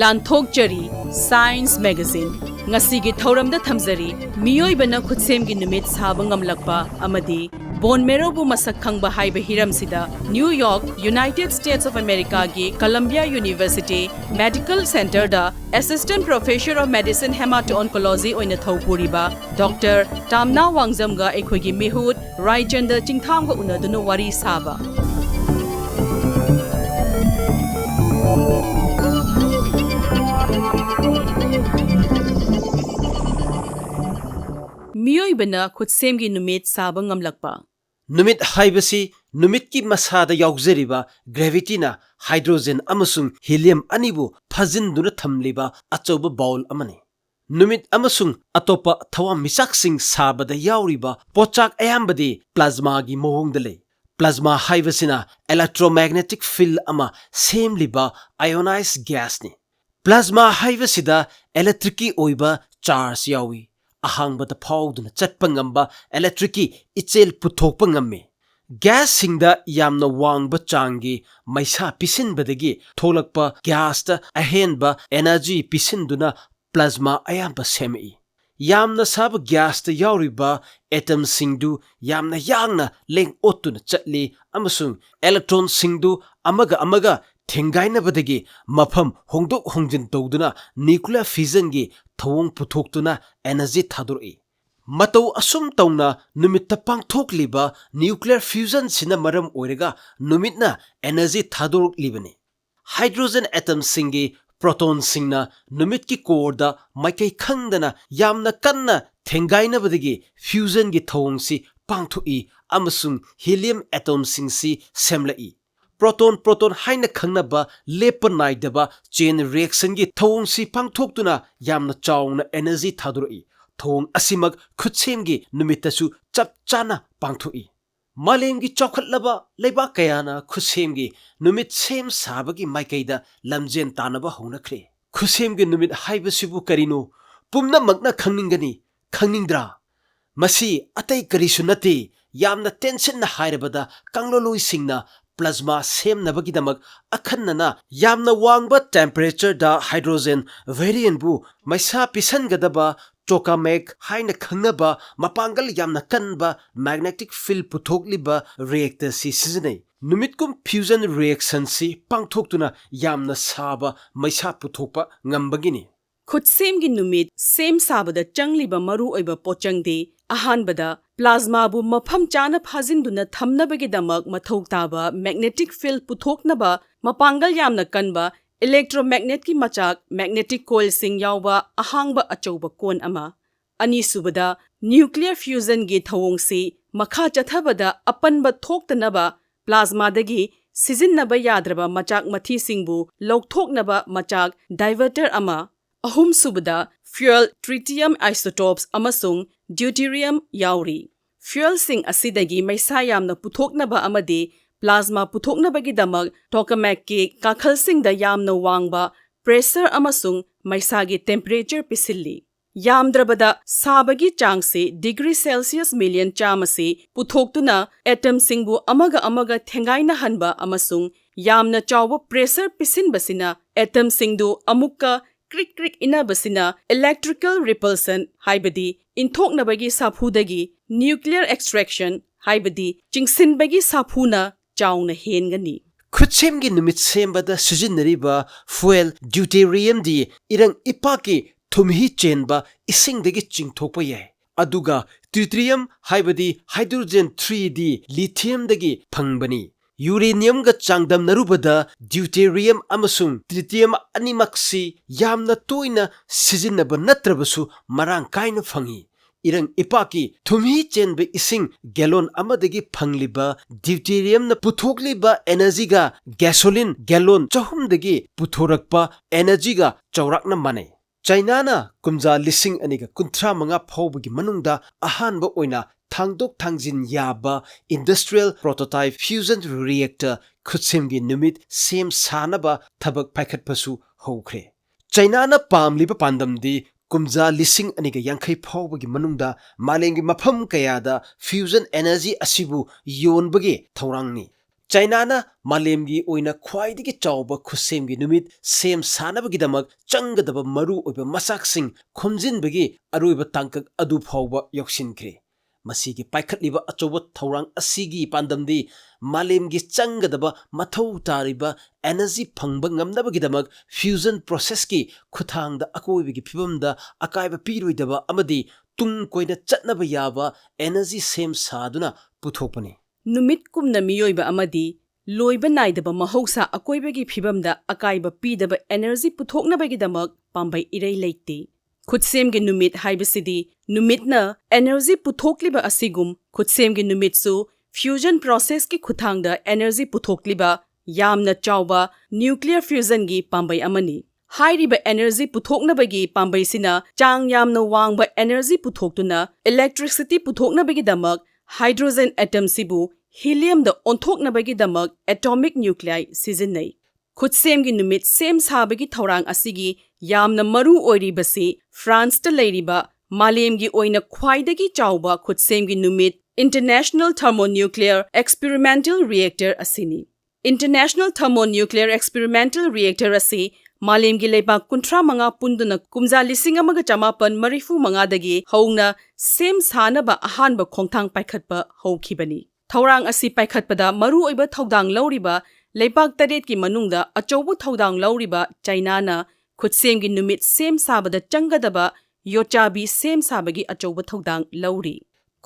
Lanthokjari Science Magazine ngasigi thoramda thamjari Mioibana khutsem gi numit saba ngamlakpa amadi bone marrow bu masak khangba haiba hiram sida New York United States of America gi Columbia University Medical Center da Assistant Professor of Medicine Hemato-Oncology oina thawpuriba Dr. Tamna Wangjam ga ekhogi mihut Raichanda Chingtham ga unadunu wari saba Mioibana khutsem gi numit saba ngamlakpa numit haibasi numit ki masada yaujariba gravity na hydrogen amasung helium anibu phajinduna thamliba achoba bowl amani numit amasung atopa thawa misak sing sabada yauriba pochak ayambadi plasma gi mohongdale plasma haibasina electromagnetic field ama semliba ionized gas ni plasma haibasida electric oiba charge yawi ahangba phawduna chatpa ngamba electric ichel puthokpa ngamme gas singda yamna wangba changi maisa pisinbadagi tholakpa gas ta ahenba energy pisinduna plasma ayamba semi yamna sab gas ta yauriba atom singdu yamna yangna leng otuna chatli amasung electron singdu amaga Thengaina badagi mafam hongdok hongjin tawduna nuclear fission gi thawong puthokduna energy thadur'i matau asum tawna numitta pangthokliba nuclear fusion sina maram oirega numitna energy thadurlibani hydrogen atom singi proton singna numit ki core da maikai khangdana yamna kanna thengaina badagi fusion gi thawong si pangthoi amasung helium atom singsi semlai proton haina khangnaba lepanai daba chain reaction gi thong si pangthokduna yamna chawna energy thadur'i thong asimak khutsem gi numitasu chapchana pangthoi malem gi chawkhatlaba leiba kayana khutsem gi numit sem sabagi maikaida lamjen tanaba honakre khutsem gi numit haibasibu karino pumna magna khangningdra masi atai karisunate yamna tension na hairabada kangloloi singna plasma sem nabagidamak akhanna yamna wangba temperature da hydrogen variant bu maisa pisan gadaba tokamek haina khangnaba mapangal yamna kanba magnetic field puthokliba reactor si seasonai numitkum fusion reaction si pangthoktuna yamna saba maisa puthokpa ngambagini khutsem gi numit sem sabada changliba maru oiba pochangde ahanbada plasma bu mafam chana phajinduna thamnabagi damak mathau taba magnetic field puthoknaba mapangal yamna kanba electromagnet ki machak magnetic coil sing yawba ahangba achauba kon ama ani subada nuclear fusion gi thawong si makha chathabada apanba thoktanaba plasma dagi sijinnaba yadraba machak mathi singbu lokthoknaba machak diverter ama ahum subada fuel tritium isotopes amasung deuterium yauri fuel sing asidagi maisa yamna puthoknaba amadi plasma puthoknabagi damak tokamak ki kakhal sing da yamna wangba pressure amasung maisa gi temperature pisilli yamdrabada sabagi changse degree celsius million chamasi puthoktuna atom singbu amaga thengaina hanba amasung yamna chawba pressure pisinbasina atom singdu amukka krik inabasina electrical repulsion haibadi inthoknabagi saphudagi nuclear extraction haibadi chingsinbagi saphuna chawna hengani khutsem gi numit sembada sujinariba fuel deuterium di irang ipaki thumhi chenba isingdagi chingthokpa yai aduga tritium haibadi hydrogen 3d lithium dagi phangbani uranium ga changdam narubada deuterium amasung tritium animaksi yamna toina sijinnaba natrabasu marang kaina phangi irang ipaki thumhi chenbe ising gallon amadagi phangliba deuterium na puthokliba energy ga gasoline gallon chahumdagi puthorakpa energy ga chawrakna mane China na kumja lising aniga kunthra manga phawbagi manungda ahanba oina thangdok thangjin yaba industrial prototype fusion reactor khutsemgi numit sem sanaba thabak paikhatpasu hokre China na pamliba pandamdi kumja lising aniga yankhai phawbagi manungda malengi mafam kayada fusion energy asibu yonbagi thorangni China na malemgi oina khwaidigi chawba khusemgi numit sem sanabagidamag changadaba maru oiba masaksing khomjinbagi aruiba tangkak adu phawba yoksinkhre masigi paikhatliba achoba thorang asigi pandamdi malemgi changadaba mathau tariba energy phangba ngamnabagidamag fusion process ki khuthangda akoibigi phibamda akaiba piroidaba amadi tung koina chatnaba yaba energy sem saduna puthokpani numit kumna mioiba amadi loiba naidaba mahausa akoibagi phibamda akaiba pidaba energy puthoknabagidamak pambai irei leite khutsem ge numit haibasidi numitna energy puthokliba asigum khutsem ge numitsu fusion process ki khuthangda energy puthokliba yamna chawba nuclear fusion gi pambai amani hairiba energy puthoknabagi pambai sina chang yamna wangba energy puthoktuna electricity puthoknabagi damak hydrogen atom sibu helium da onthoknabagi damak atomic nuclei sizinai khutsem gi numit sem sabagi thorang asigi yamna maru oiribasi France ta leiriba malem gi oina khwaidagi chawba khutsem gi numit International Thermonuclear Experimental Reactor asini International Thermonuclear Experimental Reactor asi malem gi leiba kuntra manga punduna kumja lising amaga chamapan marifu manga dagi hauna sem sanaba ahanba khongthang paikhatpa haukhibani thorang asi paikhatpada maru oiba thodang lauriba leipak taret ki manungda achobu thodang lauriba China na khutsem gi numit sem sabada changadaba yochabi sem sabagi achobu thodang lauri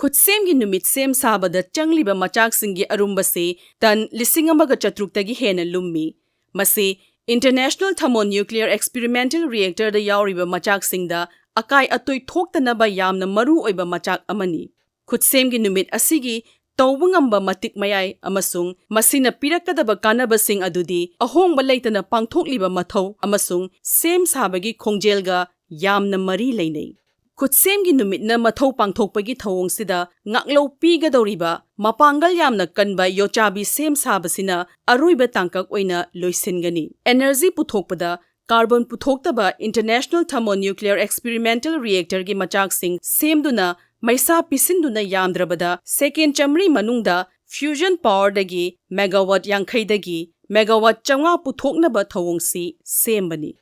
khutsem gi numit sem sabada changliba machak singi arumba se tan lising amaga chatruk hena lummi mase International Thermonuclear Experimental Reactor da yauriba machak singda akai atoi thoktanaba yamna maru oiba machak amani khutsem gi numit asigi tawbungamba matik mayai amasung masina pirakadaba kanabasing adudi ahongba leitana pangthokliba mathau amasung sem sabagi khongjelga yamna mari leinei khutsem gi numit na mathau pangthokpagi thawong sida ngaklo pigadoriba mapangal yamna kanba yochabi sem sabasina aruiba tangkak oina loisingani energy puthokpada carbon puthoktaba International Thermonuclear Experimental Reactor gi machak sing semduna maisa pisinduna yamdrabada second chamri manungda fusion power dagi megawatt yankhai dagi megawatt changa puthoknaba thawongsi sembani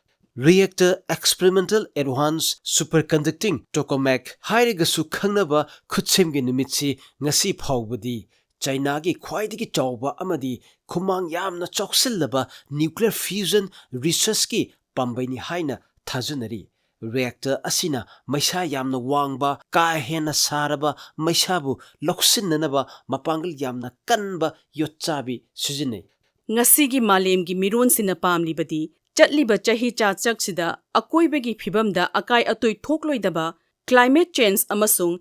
Reactor Experimental Advanced Superconducting Tokamak hairigasu khangnaba khutsemgi numitsi ngasi phawbadi China gi khwaidigi chawba amadi khumang yamna choksilaba nuclear fusion research ki pambaini haina thajunari reactor asina maisa yamna wangba ka hena saraba maisabu loksinnanaba mapangal yamna kanba yochabi sujine ngasigi malemgi miron sina pamlibadi chatliba chahi cha chaksida akoibagi phibamda akai atoi thokloidaba climate change amasung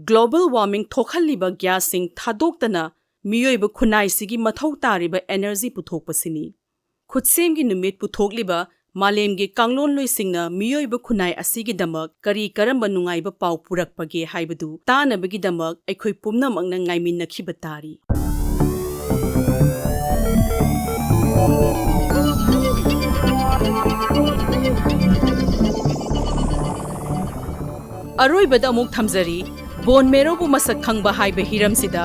global warming thokhalliba gyasing thadoktana mioiba khunai sigi mathau tariba energy puthokpasini khutsemgi numit puthokliba malemgi kanglon loisingna mioiba khunai asigi damak kari karamba nungaiba pau purakpage haibadu tanabagi damak aikhoi pumnamangna ngaiminnakiba tari Aroibada amuk thamjari bone marrow bu masak khangba haiba hiramsida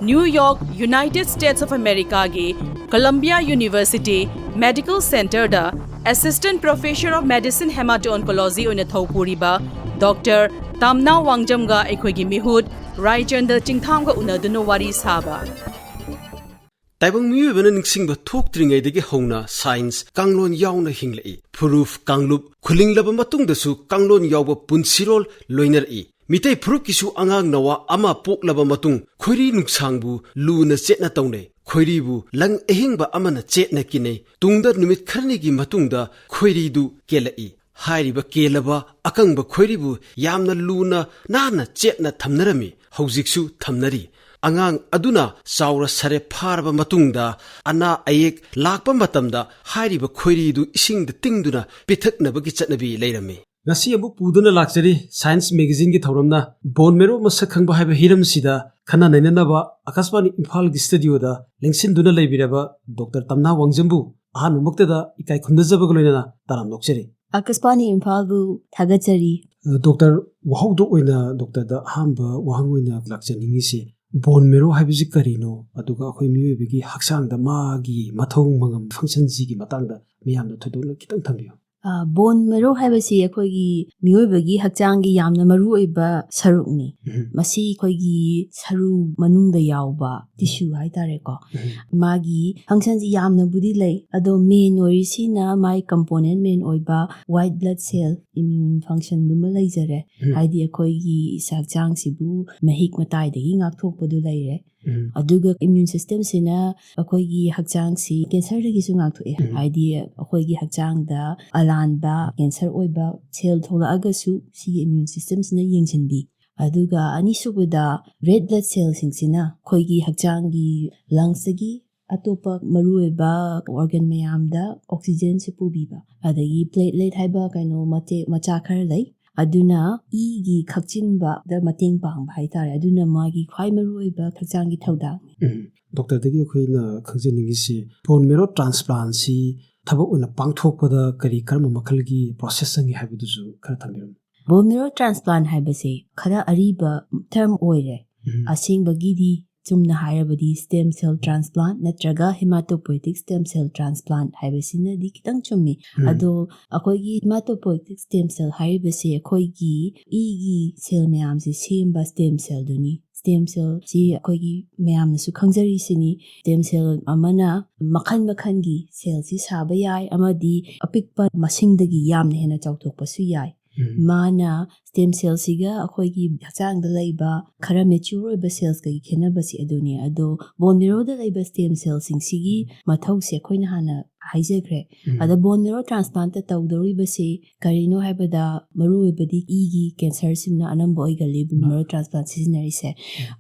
New York United States of America gi Columbia University Medical Center da Assistant Professor of Medicine Hemato-Oncology oina thawpuriba Dr. Tamna Wangjam ga aikhoigi mihut Raichanda Chingtham ga unaduna wari saba Taibang Mioibana ningsingba thoktringaidagi hona science kanglon yauna hinglai proof kanglup khulinglaba matungdasu kanglon yawba punsirol loinari mitai proof kisu angang nawa ama poklaba matung khoiri nuksangbu luna chetna taune khoiri bu lang ehingba amana chetna kine tungda numit kharni gi matungda khoiri du kelai hairiba kelaba akangba khoiri bu yamna luna nana chetna thamnarami hojiksu thamnari angang aduna saura sare pharba matungda ana ayek lakpa matamda hairiba khoiri du ising de tingduna pithaknabagi chatnabi leirami ngasi abu puduna lakchari science magazine gi thoramna bone marrow masak khangba haiba hiram sida khana nainanaba Akashvani Imphal gi studio da lengsinduna leibiraba Dr. Tamna Wangjam bu ahan muktada ikai khundajaba loinana taram nokchari Akashvani Imphal bu thagachari Dr. Wahaudo oina Dr. da hamba wahang oina lakchani si bone marrow haibisi karino aduga akhoi mioibagi haksang da magi mathau mangam function ji gi matang da miyam da thudul kitang thambiyo bone marrow haibasi akhoi mioibagi haksang gi yamna maru oiba sarukni masi akhoi gi saru manung da yawba tissue hai tare ko magi function ji yamna budi lei ado main orisi na my component main oiba white blood cell immune function duma lei jare haidi akhoi gi haksang sibu mahik matai da gi ngak thok podu lei re aduga immune system sina akhoi gi haksang si cancer da gi su ngak thoe haidi akhoi gi haksang da alanba cancer oiba cell thola agasu si immune system sina yengchinbi aduga anisubuda red blood cells singsina akhoi gi haksang gi lungs gi atopa marueba organ mayamda oxygen se pubiba adagi platelet haiba kaino mate macha khar lai aduna e gi khakchinba da mateng pang bhai tare aduna magi khwai marueba khakchang gi thauda doctor dagi khoina khangjeningi si bone marrow transplant si thabak una pangthokpada kari karma makhal gi process angi haibuduju khara thambiram bone marrow transplant haibase khara ariba term oire asingbagi di chumna hairabadi stem cell transplant natraga hematopoietic stem cell transplant haibasina di kitang chummi ado akhoi gi hematopoietic stem cell haibase akhoi gi e gi cell mayam se semba stem cell duni stem cell si akhoi gi mayam na su khangjari sini stem cell amana makhan makhan gi cell si saba yai amadi apikpa masingdagi yamna hena chawthokpa su yai mana stem cell siga akhoi gi haksang da laiba khara mature oiba cells ka gi khenaba si aduni ado bone marrow da laiba stem cell sing sigi mathau se khoina hana haijekre ada bone marrow transplant ta tawdori base karino haibada maru oibadi e gi cancer simna anamba oigali bone marrow transplant seasonary se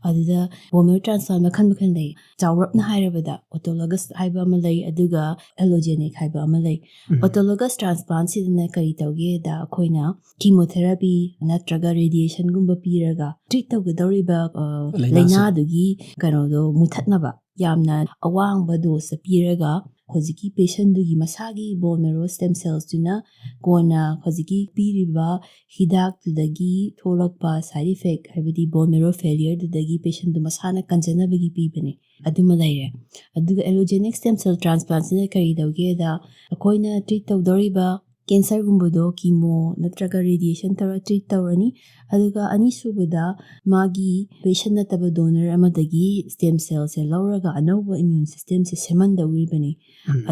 adada bone marrow transplant makhan makhan lei chawrapna hairabada autologous haiba ama lei aduga allogenic haiba ama lei autologous transplant sidna kari tawge da khoina chemotherapy natraga radiation gumba piraga treat tawgadoriba laina dugi kano do muthatnaba yamna awangba dose piraga hojiki patient dugi masagi bone marrow stem cells duna kona hojiki piriba hidak dagi tholakpa side effect haibadi bone marrow failure dagi patient du masana kanjanabagi pibane aduma laire aduga allogenic stem cell transplant sina kari dawge da akoina treat tawdoriba cancer gumbodo chemo natraga radiation tara treat tawrani aduga ani subada magi patient nataba donor amadagi stem cell se lauraga anova immune system se semanda wiribani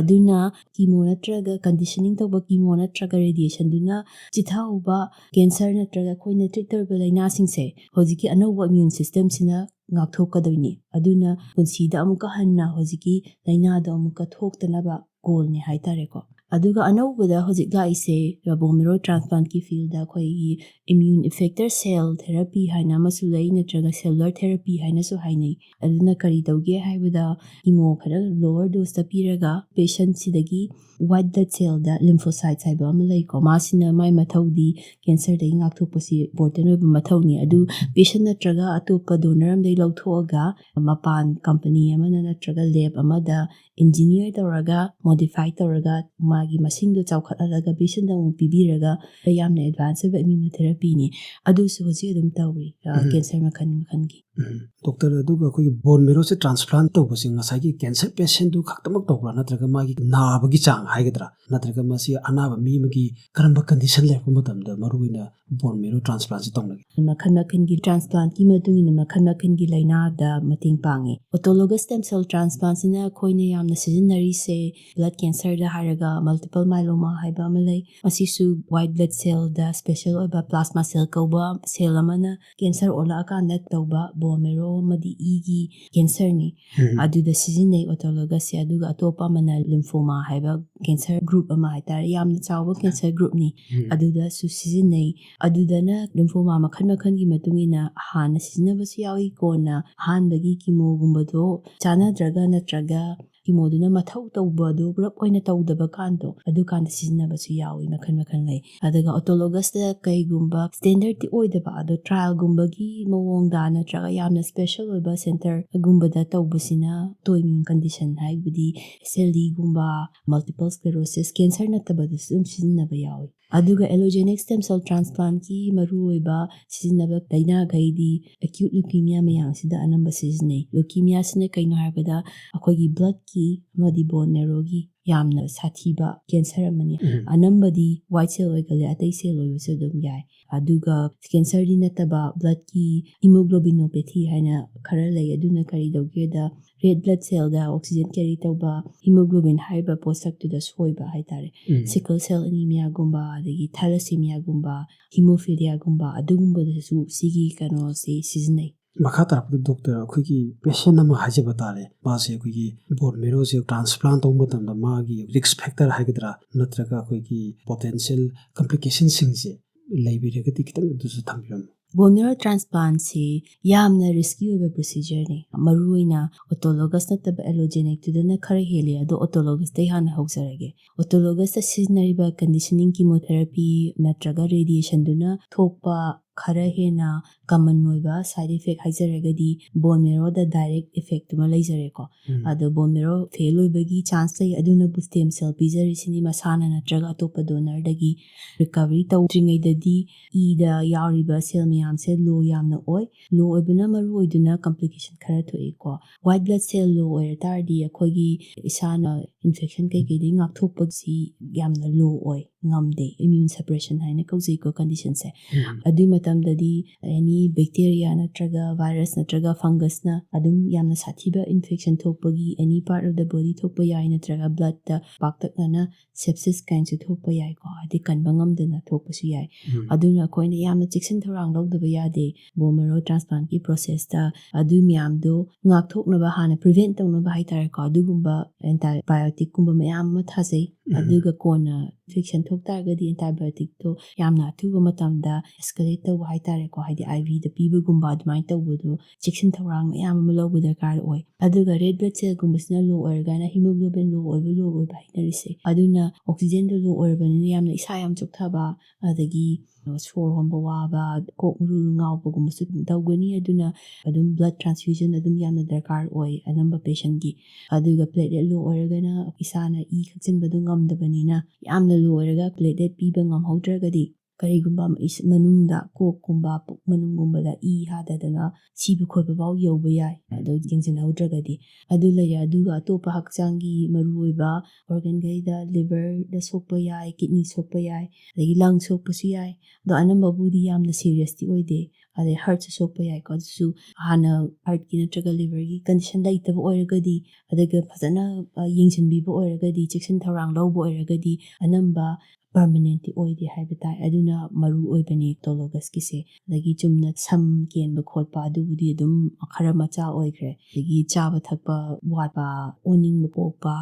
aduna chemo natraga conditioning tawba chemo natraga radiation duna chithauba cancer natraga khoina treat tawba laina singse hojiki anova immune system sina ngakthokadawni aduna punsida amuka hanna hojiki laina da amuka thoktanaba goal ne haitare ko aduga anawbada hojik laise bone marrow transplant ki field da khoi immune effector cell therapy haina masulai natraga cellular therapy haina so hainai aduna kari tawge haibada chemo khara lower dose ta piraga patient sidagi white blood cell da lymphocytes haiba amalai ko masina mai mathaudi cancer da ingak thopasi important oiba mathawni adu patient natraga atopa donor am dai lawthoga mapan company amana natraga lab amada engineer tawraga modify tawraga magi masingdo chawkhatalaga patient da pibiraga yamna advance of immunotherapy ni adu so hoji adum tawri cancer makhan gi doctor aduga khoi bone marrow se transplant to basi ngasai gi cancer patient du khaktamak tawra natraga magi nabagi chang haigadra natraga masi anaba mi magi karamba condition lekpa matamda maruina bone marrow transplant si tawna makhan gi transplant ki madungina makhan gi laina da mating pangi autologous stem cell transplant sina khoina yamna seasonary se blood cancer da haraga multiple myeloma haiba amalai asisu white blood cell da special oiba plasma cell kauba cell amana cancer ola akanda tawba bone marrow madi igi cancer ni aduda seasonary autologous se aduga atopa mana lymphoma haiba cancer group ama haitar yamna chawba cancer group ni aduda su seasonary adudana lymphoma makhan gi matungina hana seasonable su yawi kona hanbagi chemo gumbado chana draga natraga ꯀꯤꯃꯣꯗꯨꯅ ꯃꯊꯧ ꯇꯧꯕꯗꯣ ꯄꯨꯂꯞ ꯑꯣꯏꯅ ꯇꯧꯗꯕ ꯀꯥꯟꯗꯣ ꯑꯗꯨꯀꯥꯟꯗ ꯁꯤꯖꯤꯟꯅꯕꯁꯨ ꯌꯥꯎꯏ ꯃꯈꯜ ꯂꯩ ꯑꯗꯨꯒ ꯑꯣꯇꯣꯂꯣꯒꯁꯇ ꯀꯩꯒꯨꯝꯕ ꯁ꯭ꯇꯦꯟꯗꯔꯗꯤ ꯑꯣꯏꯗꯕ ꯑꯗꯣ ꯇ꯭ꯔꯥꯏꯜꯒꯨꯝꯕꯒꯤ ꯃꯑꯣꯡꯗ ꯅꯠꯇ꯭ꯔꯒ ꯌꯥꯝꯅ ꯁ꯭ꯄꯦꯁꯦꯜ ꯑꯣꯏꯕ ꯁꯦꯟꯇꯔꯒꯨꯝꯕꯗ ꯇꯧꯕꯁꯤꯅ ꯑꯣꯇꯣꯏꯃ꯭ꯌꯨꯟ ꯀꯟꯗꯤꯁꯟ ꯍꯥꯏꯕꯗꯤ SLEꯒꯨꯝꯕ ꯃꯜꯇꯤꯄꯜ ꯁ꯭ꯀ꯭ꯂꯦꯔꯣꯁꯤꯁ ꯀꯦꯟꯁꯔ ꯅꯠꯇꯕꯗꯁꯨ ꯑꯗꯨꯝ ꯁꯤꯖꯤꯟꯅꯕ ꯌꯥꯎꯏ ꯑꯗꯨꯒ ꯑꯦꯂꯣꯖꯦꯅꯤꯛ ꯁ꯭ꯇꯦꯝ ꯁꯦꯜ ꯇ꯭ꯔꯥꯟꯁꯄ꯭ꯂꯥꯟꯠꯀꯤ ꯃꯔꯨꯑꯣꯏꯕ ꯁꯤꯖꯤꯟꯅꯕ ꯂꯩꯅꯥꯈꯩꯗꯤ ꯑꯦꯀ꯭ꯌꯨꯠ ꯂꯨꯀꯤꯃꯤꯌꯥ ꯃꯌꯥꯝꯁꯤꯗ ꯑꯅꯝꯕ ꯁꯤꯖꯤꯟꯅꯩ ꯂꯨꯀꯤꯃꯤꯌꯥꯁꯤꯅ ꯀꯩꯅꯣ ꯍꯥꯏꯕꯗ ꯑꯩꯈꯣꯏꯒꯤ ꯕ꯭ꯂꯗꯀꯤ ꯑꯃꯗꯤ ꯕꯣꯟ ꯃꯦꯔꯣꯒꯤ ꯌꯥꯝꯅ ꯁꯥꯊꯤꯕ ꯀꯦꯟꯁꯔ ꯑꯃꯅꯤ ꯑꯅꯝꯕꯗꯤ ꯋꯥꯏꯠ ꯁꯦꯜ ꯑꯣꯏꯒꯜꯂꯦ ꯑꯇꯩ ꯁꯦꯜ ꯑꯣꯏꯕꯁꯨ ꯑꯗꯨꯝ ꯌꯥꯏ ꯑꯗꯨꯒ ꯀꯦꯟꯁꯔꯗꯤ ꯅꯠꯇꯕ ꯕ꯭ꯂꯗꯀꯤ ꯏꯃꯣꯒ꯭ꯂꯣꯕꯤꯅꯣꯄꯦꯊꯤ ꯍꯥꯏꯅ ꯈꯔ ꯂꯩ ꯑꯗꯨꯅ ꯀꯔꯤ ꯇꯧꯒꯦꯗ ꯔꯦꯗ ꯕ꯭ꯂꯗ ꯁꯦꯜꯗ ꯑꯣꯛꯁꯤꯖꯦꯟ ꯀꯦꯔꯤ ꯇꯧꯕ ꯍꯤꯃꯣꯒ꯭ꯂꯣꯕꯤꯟ ꯍꯥꯏꯔꯤꯕ ꯄꯣꯠꯁꯛꯇꯨꯗ ꯁꯣꯏꯕ ꯍꯥꯏꯇꯥꯔꯦ ꯁꯤꯀꯜ ꯁꯦꯜ ꯑꯦꯅꯤꯃꯤꯌꯥꯒꯨꯝꯕ ꯑꯗꯒꯤ ꯊꯥꯏꯂꯦꯁꯦꯃꯤꯌꯥꯒꯨꯝꯕ ꯍꯤꯃꯣꯐꯤꯂꯤꯌꯥꯒꯨꯝꯕ ꯑꯗꯨꯒꯨꯝꯕꯗꯁꯨ ꯁꯤꯒꯤ ꯀꯩꯅꯣꯁꯤ ꯁꯤꯖꯤꯟꯅꯩ ꯃꯈꯥ ꯇꯥꯔꯛꯄꯗ ꯗꯣꯛꯇꯔ ꯑꯩꯈꯣꯏꯒꯤ ꯄꯦꯁꯦꯟ ꯑꯃ ꯍꯥꯏꯖꯕ ꯇꯥꯔꯦ ꯃꯥꯁꯦ ꯑꯩꯈꯣꯏꯒꯤ ꯕꯣꯟ ꯃꯦꯔꯣꯁꯦ ꯇ꯭ꯔꯥꯟꯁꯄ꯭ꯂꯥꯟꯠ ꯇꯧꯕ ꯃꯇꯝꯗ ꯃꯥꯒꯤ ꯔꯤꯛꯁ ꯐꯦꯛꯇꯔ ꯍꯥꯏꯒꯗ꯭ꯔꯥ ꯅꯠꯇ꯭ꯔꯒ ꯑꯩꯈꯣꯏꯒꯤ ꯄꯣꯇꯦꯟꯁꯤꯌꯦꯜ ꯀꯝꯄ꯭ꯂꯤꯀꯦꯁꯟꯁꯤꯡꯁꯦ ꯂꯩꯕꯤꯔꯒꯗꯤ ꯈꯤꯇꯪ ꯑꯗꯨꯁꯨ ꯊꯝꯕꯤꯔꯝꯃꯨ ꯕꯣꯟ ꯃꯦꯔꯣ ꯇ꯭ꯔꯥꯟꯁꯄ꯭ꯂꯥꯟꯠꯁꯤ ꯌꯥꯝꯅ ꯔꯤꯁꯀꯤ ꯑꯣꯏꯕ ꯄ꯭ꯔꯣꯁꯤꯖꯔꯅꯤ ꯃꯔꯨꯑꯣꯏꯅ ꯑꯣꯇꯣꯂꯣꯒꯁ ꯅꯠꯇꯕ ꯑꯦꯂꯣꯖꯦꯅꯤꯛꯇꯨꯗꯅ ꯈꯔ ꯍꯦꯜꯂꯤ ꯑꯗꯣ ꯑꯣꯇꯣꯂꯣꯒꯁꯇꯩ ꯍꯥꯟꯅ ꯍꯧꯖꯔꯒꯦ ꯑꯣꯇꯣꯂꯣꯒꯁꯇ ꯁꯤꯖꯤꯟꯅꯔꯤꯕ ꯀꯟꯗꯤꯁꯅꯤꯡ ꯀꯤꯃꯣꯊꯦꯔꯥꯄꯤ ꯅꯠꯇ꯭ꯔꯒ ꯔꯦꯗꯤꯌꯦꯁꯟꯗꯨꯅ ꯊꯣꯛꯄ ꯈꯔ ꯍꯦꯟꯅ ꯀꯃꯟ ꯑꯣꯏꯕ ꯁꯥꯏꯠ ꯏꯐꯦꯛ ꯍꯥꯏꯖꯔꯒꯗꯤ ꯕꯣꯟ ꯃꯦꯔꯣꯗ ꯗꯥꯏꯔꯦꯛ ꯏꯐꯦꯛꯇꯨꯃ ꯂꯩꯖꯔꯦꯀꯣ ꯑꯗꯣ ꯕꯣꯟ ꯃꯦꯔꯣ ꯐꯦꯜ ꯑꯣꯏꯕꯒꯤ ꯆꯥꯟꯁ ꯂꯩ ꯑꯗꯨꯅꯕꯨ ꯁ꯭ꯇꯦꯝ ꯁꯦꯜ ꯄꯤꯖꯔꯤꯁꯤꯅꯤ ꯃꯁꯥꯅ ꯅꯠꯇ꯭ꯔꯒ ꯑꯇꯣꯞꯄ ꯗꯣꯅꯔꯗꯒꯤ ꯔꯤꯀꯚꯔꯤ ꯇꯧꯗ꯭ꯔꯤꯉꯩꯗꯗꯤ ꯏꯗ ꯌꯥꯎꯔꯤꯕ ꯁꯦꯜ ꯃꯌꯥꯝꯁꯦ ꯂꯣ ꯌꯥꯝꯅ ꯑꯣꯏ ꯂꯣ ꯑꯣꯏꯕꯅ ꯃꯔꯨ ꯑꯣꯏꯗꯨꯅ ꯀꯝꯄ꯭ꯂꯤꯀꯦꯁꯟ ꯈꯔ ꯊꯣꯛꯏꯀꯣ ꯋꯥꯏꯠ ꯕ꯭ꯂꯗ ꯁꯦꯜ ꯂꯣ ꯑꯣꯏꯔ ꯇꯥꯔꯗꯤ ꯑꯩꯈꯣꯏꯒꯤ ꯏꯁꯥꯅ ꯏꯟꯐꯦꯛꯁꯟ ꯀꯩꯀꯩꯗꯒꯤ ꯉꯥꯛꯊꯣꯛꯄꯁꯤ ꯌꯥꯝꯅ ꯂꯣ ꯑꯣꯏ ꯉꯝꯗꯦ ꯏꯃ꯭ꯌꯨꯟ ꯁꯄ꯭ꯔꯦꯁꯟ ꯍꯥꯏꯅ ꯀꯧꯖꯩꯀꯣ ꯀꯟꯗꯤꯁꯟꯁꯦ ꯑꯗꯨꯏ ꯃꯇꯝꯗꯗꯤ ꯑꯦꯅꯤ ꯕꯦꯛꯇꯦꯔꯤꯌꯥ ꯅꯠꯇ꯭ꯔꯒ ꯚꯥꯏꯔꯁ ꯅꯠꯇ꯭ꯔꯒ ꯐꯪꯒꯁꯅ ꯑꯗꯨꯝ ꯌꯥꯝꯅ ꯁꯥꯊꯤꯕ ꯏꯟꯐꯦꯛꯁꯟ ꯊꯣꯛꯄꯒꯤ ꯑꯦꯅꯤ ꯄꯥꯔꯠ ꯑꯣꯐ ꯗ ꯕꯣꯗꯤ ꯊꯣꯛꯄ ꯌꯥꯏ ꯅꯠꯇ꯭ꯔꯒ ꯕ꯭ꯂꯗꯇ ꯄꯥꯛꯇꯛꯅꯅ ꯁꯦꯞꯁꯤꯁ ꯀꯥꯏꯅꯁꯨ ꯊꯣꯛꯄ ꯌꯥꯏꯀꯣ ꯍꯥꯏꯗꯤ ꯀꯟꯕ ꯉꯝꯗꯅ ꯊꯣꯛꯄꯁꯨ ꯌꯥꯏ ꯑꯗꯨꯅ ꯑꯩꯈꯣꯏꯅ ꯌꯥꯝꯅ ꯆꯦꯛꯁꯤꯟ ꯊꯧꯔꯥꯡ ꯂꯧꯗꯕ ꯌꯥꯗꯦ ꯕꯣꯟ ꯃꯦꯔꯣ ꯇ꯭ꯔꯥꯟꯁꯄ꯭ꯂꯥꯟꯠꯀꯤ ꯄ꯭ꯔꯣꯁꯦꯁꯇ ꯑꯗꯨ ꯃꯌꯥꯝꯗꯣ ꯉꯥꯛꯊꯣꯛꯅꯕ ꯍꯥꯟꯅ ꯄ꯭ꯔꯤꯚꯦꯟꯠ ꯇꯧꯅꯕ ꯍꯥꯏꯇꯥꯔꯦꯀꯣ ꯑꯗꯨꯒꯨꯝꯕ ꯑꯦꯟꯇꯤꯕꯥꯏꯑꯣꯇꯤꯛꯀꯨꯝꯕ ꯃꯌꯥꯝ ꯑꯃ ꯊꯥꯖꯩ ꯑꯗꯨꯒ ꯀꯣꯟꯅ ꯏꯟꯐꯦꯛꯁꯟ ꯊꯣꯛ ꯇꯥꯔꯒꯗꯤ ꯑꯦꯟꯇꯤꯕꯥꯏꯑꯣꯇꯤꯛꯇꯣ ꯌꯥꯝꯅ ꯑꯊꯨꯕ ꯃꯇꯝꯗ ꯑꯦꯁꯀꯦꯂꯦꯠ ꯇꯧꯕ ꯍꯥꯏꯇꯥꯔꯦꯀꯣ ꯍꯥꯏꯗꯤ IVꯗ ꯄꯤꯕꯒꯨꯝꯕ ꯑꯗꯨꯃꯥꯏꯅ ꯇꯧꯕꯗꯣ ꯆꯦꯛꯁꯤꯟ ꯊꯧꯔꯥꯡ ꯃꯌꯥꯝ ꯑꯃ ꯂꯧꯕ ꯗꯔꯀꯥꯔ ꯑꯣꯏ ꯑꯗꯨꯒ ꯔꯦꯗ ꯕ꯭ꯂꯗ ꯁꯦꯜꯒꯨꯝꯕꯁꯤꯅ ꯂꯣ ꯑꯣꯏꯔꯒꯅ ꯍꯤꯃꯣꯒ꯭ꯂꯣꯕꯤꯟ ꯂꯣ ꯑꯣꯏꯕ ꯍꯥꯏꯅꯔꯤꯁꯦ ꯑꯗꯨꯅ ꯑꯣꯛꯁꯤꯖꯦꯟꯗꯣ ꯂꯣ ꯑꯣꯏꯔꯕꯅꯤꯅ ꯌꯥꯝꯅ ꯏꯁꯥ ꯌꯥꯝ ꯆꯣꯛꯊꯕ ꯑꯗꯒꯤ ꯁꯣꯔ ꯍꯣꯟꯕ ꯋꯥꯕ ꯀꯣꯛ ꯃꯔꯨ ꯉꯥꯎꯕꯒꯨꯝꯕꯁꯨ ꯑꯗꯨꯝ ꯇꯧꯒꯅꯤ ꯑꯗꯨꯅ ꯑꯗꯨꯝ ꯕ꯭ꯂꯗ ꯇ꯭ꯔꯥꯟꯁꯐ꯭ꯌꯨꯖꯟ ꯑꯗꯨꯝ ꯌꯥꯝꯅ ꯗꯔꯀꯥꯔ ꯑꯣꯏ ꯑꯅꯝꯕ ꯄꯦꯁꯦꯟꯒꯤ ꯑꯗꯨꯒ ꯄ꯭ꯂꯦꯠꯂꯦꯠ ꯂꯣ ꯑꯣꯏꯔꯒꯅ ꯏꯁꯥꯅ ꯏ ꯈꯛꯆꯤꯟꯕꯗꯣ ꯉꯝꯗꯕꯅꯤನ ꯌꯥꯝꯅ ꯂꯣ ꯑꯣꯏꯔꯒ ꯄ꯭ꯂꯦꯠꯂꯦꯠ ꯄꯤꯕ ꯉꯝꯍꯧꯗ꯭ꯔꯒꯗꯤ ꯀꯔꯤꯒꯨꯝꯕ ꯃꯅꯨꯡꯗ ꯀꯣꯛꯀꯨꯝꯕ ꯄꯨꯛ ꯃꯅꯨꯡꯒꯨꯝꯕꯗ ꯏ ꯍꯥꯗꯗꯅ ꯁꯤꯕ ꯈꯣꯠꯄ ꯐꯥꯎ ꯌꯧꯕ ꯌꯥꯏ ꯑꯗꯨ ꯌꯦꯡꯁꯤꯟꯍꯧꯗ꯭ꯔꯒꯗꯤ ꯑꯗꯨ ꯂꯩꯔꯦ ꯑꯗꯨꯒ ꯑꯇꯣꯞꯄ ꯍꯛꯆꯥꯡꯒꯤ ꯃꯔꯨꯑꯣꯏꯕ ꯑꯣꯔꯒꯟꯈꯩꯗ ꯂꯤꯚꯔꯗ ꯁꯣꯛꯄ ꯌꯥꯏ ꯀꯤꯗꯅꯤ ꯁꯣꯛꯄ ꯌꯥꯏ ꯑꯗꯒꯤ ꯂꯪ ꯁꯣꯛꯄꯁꯨ ꯌꯥꯏ ꯑꯗꯣ ꯑꯅꯝꯕꯕꯨꯗꯤ ꯌꯥꯝꯅ ꯁꯤꯔꯤꯌꯁꯇꯤ ꯑꯣꯏꯗꯦ ꯑꯗꯩ ꯍꯥꯔꯠꯁꯨ ꯁꯣꯛꯄ ꯌꯥꯏꯀꯣ ꯑꯗꯨꯁꯨ ꯍꯥꯟꯅ ꯍꯥꯔꯠꯀꯤ ꯅꯠꯇ꯭ꯔꯒ ꯂꯤꯚꯔꯒꯤ ꯀꯟꯗꯤꯁꯟ ꯂꯩꯇꯕ ꯑꯣꯏꯔꯒꯗꯤ ꯑꯗꯨꯒ ꯐꯖꯅ ꯌꯦꯡꯁꯤꯟꯕꯤꯕ ꯑꯣꯏꯔꯒꯗꯤ ꯆꯦꯛꯁꯤꯟ ꯊꯧꯔꯥꯡ ꯂꯧꯕ ꯑꯣꯏꯔꯒꯗꯤ ꯑꯅꯝꯕ ꯄꯔꯃꯅꯦꯟꯇꯤ ꯑꯣꯏꯗꯦ ꯍꯥꯏꯕ ꯇꯥꯏ ꯑꯗꯨꯅ ꯃꯔꯨ ꯑꯣꯏꯕꯅꯤ ꯑꯣꯇꯣꯂꯣꯒꯁꯀꯤꯁꯦ ꯑꯗꯒꯤ ꯆꯨꯝꯅ ꯁꯝ ꯀꯦꯟꯕ ꯈꯣꯠꯄ ꯑꯗꯨꯕꯨꯗꯤ ꯑꯗꯨꯝ ꯈꯔ ꯃꯆꯥ ꯑꯣꯏꯈ꯭ꯔꯦ ꯑꯗꯒꯤ ꯆꯥꯕ ꯊꯛꯄ ꯋꯥꯠꯄ ꯑꯣꯅꯤꯡꯕ ꯄꯣꯛꯄ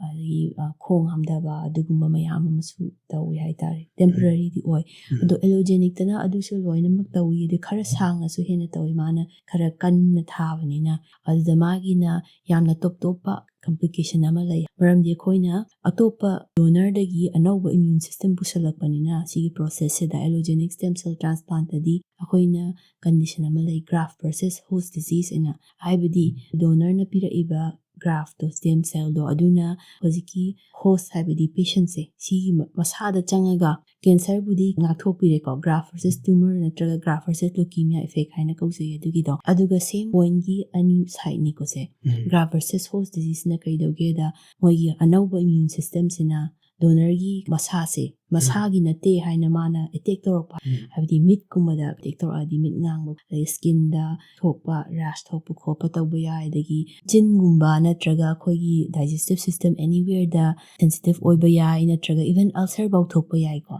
ꯑꯗꯒꯤ ꯈꯣꯡ ꯍꯥꯝꯊꯕ ꯑꯗꯨꯒꯨꯝꯕ ꯃꯌꯥꯝ ꯑꯃꯁꯨ ꯇꯧꯋꯤ ꯍꯥꯏꯇꯥꯔꯦ ꯇꯦꯝꯄꯔꯔꯤꯗꯤ ꯑꯣꯏ ꯑꯗꯣ ꯑꯦꯂꯣꯖꯦꯅꯤꯛꯇꯅ ꯑꯗꯨꯁꯨ ꯂꯣꯏꯅꯃꯛ ꯇꯧꯋꯤ ꯑꯗꯨ ꯈꯔ ꯁꯥꯡꯅꯁꯨ ꯍꯦꯟꯅ ꯇꯧꯋꯤ ꯃꯥꯅ ꯈꯔ ꯀꯟꯅ ꯊꯥꯕꯅꯤꯅ ꯑꯗꯨꯗ ꯃꯥꯒꯤꯅ ꯌꯥꯝꯅ ꯇꯣꯞ ꯇꯣꯞꯄ ꯀꯝꯄ꯭ꯂꯤꯀꯦꯁꯟ ꯑꯃ ꯂꯩ ꯃꯔꯝꯗꯤ ꯑꯩꯈꯣꯏꯅ ꯑꯇꯣꯞꯄ ꯗꯣꯅꯔꯗꯒꯤ ꯑꯅꯧꯕ ꯏꯃ꯭ꯌꯨꯟ ꯁꯤꯁꯇꯦꯝ ꯄꯨꯁꯜꯂꯛꯄꯅꯤꯅ ꯁꯤꯒꯤ ꯄ꯭ꯔꯣꯁꯦꯁꯁꯤꯗ ꯑꯦꯂꯣꯖꯦꯅꯤꯛ ꯁ꯭ꯇꯦꯝ ꯁꯦꯜ ꯇ꯭ꯔꯥꯟꯁꯄ꯭ꯂꯥꯟꯇꯗꯤ ꯑꯩꯈꯣꯏꯅ ꯀꯟꯗꯤꯁꯟ ꯑꯃ ꯂꯩ ꯒ꯭ꯔꯥꯐ ꯚꯔꯁꯦꯁ ꯍꯣꯁ ꯗꯤꯖꯤꯖ ꯑꯅ ꯍꯥꯏꯕꯗꯤ ꯗꯣꯅꯔꯅ ꯄꯤꯔꯛꯏꯕ ꯒ꯭ꯔꯥꯐꯇꯣ ꯁ꯭ꯇꯦꯝ ꯁꯦꯜꯗꯣ ꯑꯗꯨꯅ ꯍꯧꯖꯤꯛꯀꯤ ꯍꯣꯁ ꯍꯥꯏꯕꯗꯤ ꯄꯦꯁꯦꯟꯁꯦ ꯁꯤꯒꯤ ꯃꯁꯥꯗ ꯆꯪꯉꯒ ꯀꯦꯟꯁꯔꯕꯨꯗꯤ ꯉꯥꯛꯊꯣꯛꯄꯤꯔꯦꯀꯣ ꯒ꯭ꯔꯥꯐ ꯚꯔꯁꯦꯁ ꯇ꯭ꯌꯨꯃꯔ ꯅꯠꯇ꯭ꯔꯒ ꯒ꯭ꯔꯥꯐ ꯚꯔꯁꯦꯁ ꯂꯨꯀꯤꯃꯤꯌꯥ ꯏꯐꯦꯛ ꯍꯥꯏꯅ ꯀꯧꯖꯩ ꯑꯗꯨꯒꯤꯗꯣ ꯑꯗꯨꯒ ꯁꯦꯝ ꯄꯣꯏꯟꯒꯤ ꯑꯅꯤ ꯁꯥꯏꯠꯅꯤꯀꯣꯁꯦ ꯒ꯭ꯔꯥꯐ ꯚꯔꯁꯦꯁ ꯍꯣꯁ ꯗꯤꯖꯤꯖꯅ ꯀꯩꯗꯧꯒꯦꯗ ꯃꯣꯏꯒꯤ ꯑꯅꯧꯕ ꯏꯃ꯭ꯌꯨꯟ ꯁꯤꯁꯇꯦꯝꯁꯤꯅ ꯗꯣꯅꯔꯒꯤ ꯃꯁꯥꯁꯦ ꯃꯁꯥꯒꯤ ꯅꯠꯇꯦ ꯍꯥꯏꯅ ꯃꯥꯅ ꯑꯦꯇꯦꯛ ꯇꯧꯔꯛꯄ ꯍꯥꯏꯕꯗꯤ ꯃꯤꯠꯀꯨꯝꯕꯗ ꯑꯦꯇꯦꯛ ꯇꯧꯔꯛꯑꯗꯤ ꯃꯤꯠ ꯉꯥꯡꯕ ꯑꯗꯒꯤ ꯁ꯭ꯀꯤꯟꯗ ꯊꯣꯛꯄ ꯔꯦꯁ ꯊꯣꯛꯄ ꯈꯣꯠꯄ ꯇꯧꯕ ꯌꯥꯏ ꯑꯗꯒꯤ ꯆꯤꯟꯒꯨꯝꯕ ꯅꯠꯇ꯭ꯔꯒ ꯑꯩꯈꯣꯏꯒꯤ ꯗꯥꯏꯖꯦꯁꯇꯤꯞ ꯁꯤꯁꯇꯦꯝ ꯑꯦꯅꯤꯋꯦꯌꯔꯗ ꯁꯦꯟꯁꯤꯇꯤꯞ ꯑꯣꯏꯕ ꯌꯥꯏ ꯅꯠꯇ꯭ꯔꯒ ꯏꯚꯟ ꯑꯜꯁꯔꯐꯥꯎ ꯊꯣꯛꯄ ꯌꯥꯏꯀꯣ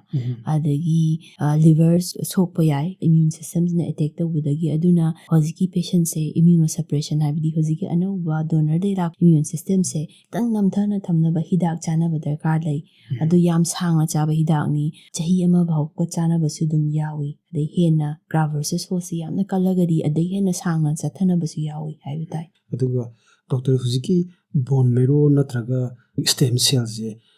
ꯑꯗꯒꯤ ꯂꯤꯚꯔ ꯁꯣꯛꯄ ꯌꯥꯏ ꯏꯃ꯭ꯌꯨꯟ ꯁꯤꯁꯇꯦꯝꯁꯤꯅ ꯑꯦꯇꯦꯛ ꯇꯧꯕꯗꯒꯤ ꯑꯗꯨꯅ ꯍꯧꯖꯤꯛꯀꯤ ꯄꯦꯁꯦꯟꯁꯦ ꯏꯃ꯭ꯌꯨꯅꯣ ꯁꯄ꯭ꯔꯦꯁꯟ ꯍꯥꯏꯕꯗꯤ ꯍꯧꯖꯤꯛꯀꯤ ꯑꯅꯧꯕ ꯗꯣꯅꯔꯗꯩ ꯂꯥꯛꯄ ꯏꯃ꯭ꯌꯨꯟ ꯁꯤꯁꯇꯦꯝꯁꯦ ꯈꯤꯇꯪ ꯅꯝꯊꯅ ꯊꯝꯅꯕ ꯍꯤꯗꯥꯛ ꯆꯥꯅꯕ ꯗꯔꯀꯥꯔ ꯂꯩ ꯑꯗꯨ ꯌꯥꯝ ꯁꯥꯡꯅ ꯆꯥꯕ ꯍꯤꯗꯥꯛꯅꯤ ꯆꯍꯤ ꯑꯃ ꯐꯥꯎꯕ ꯆꯥꯅꯕꯁꯨ ꯑꯗꯨꯝ ꯌꯥꯎꯏ ꯑꯗꯩ ꯍꯦꯟꯅ ꯒ꯭ꯔꯥꯐ ꯚꯔꯁꯦꯁ ꯍꯣꯁꯁꯤ ꯌꯥꯝꯅ ꯀꯜꯂꯒꯗꯤ ꯑꯗꯩ ꯍꯦꯟꯅ ꯁꯥꯡꯅ ꯆꯠꯊꯅꯕꯁꯨ ꯌꯥꯎꯏ ꯍꯥꯏꯕ ꯇꯥꯏ ꯑꯗꯨꯒ Doctor Huziki bone marrow natraga stem cells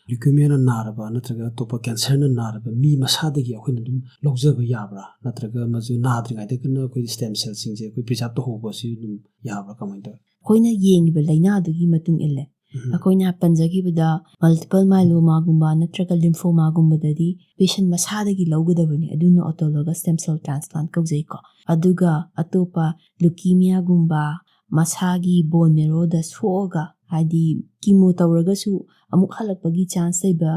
leukemia na naraba natraga topa cancer na naraba mi masadagi akhoi dum lojaba yabra natraga mazu nadringa de kana koi stem cells singje koi preserve to hoba si dum yabra kamaida koina yengiba laina adugi matung ille akoina panjagibada multiple myeloma gumba natraga lymphoma gumba dadi patient masadagi lawgadabani aduna autologous stem cell transplant kaujai ko aduga atopa leukemia gumba masagi bone marrow da soga hadi chemo tawragasu amuk halakpagi chance laiba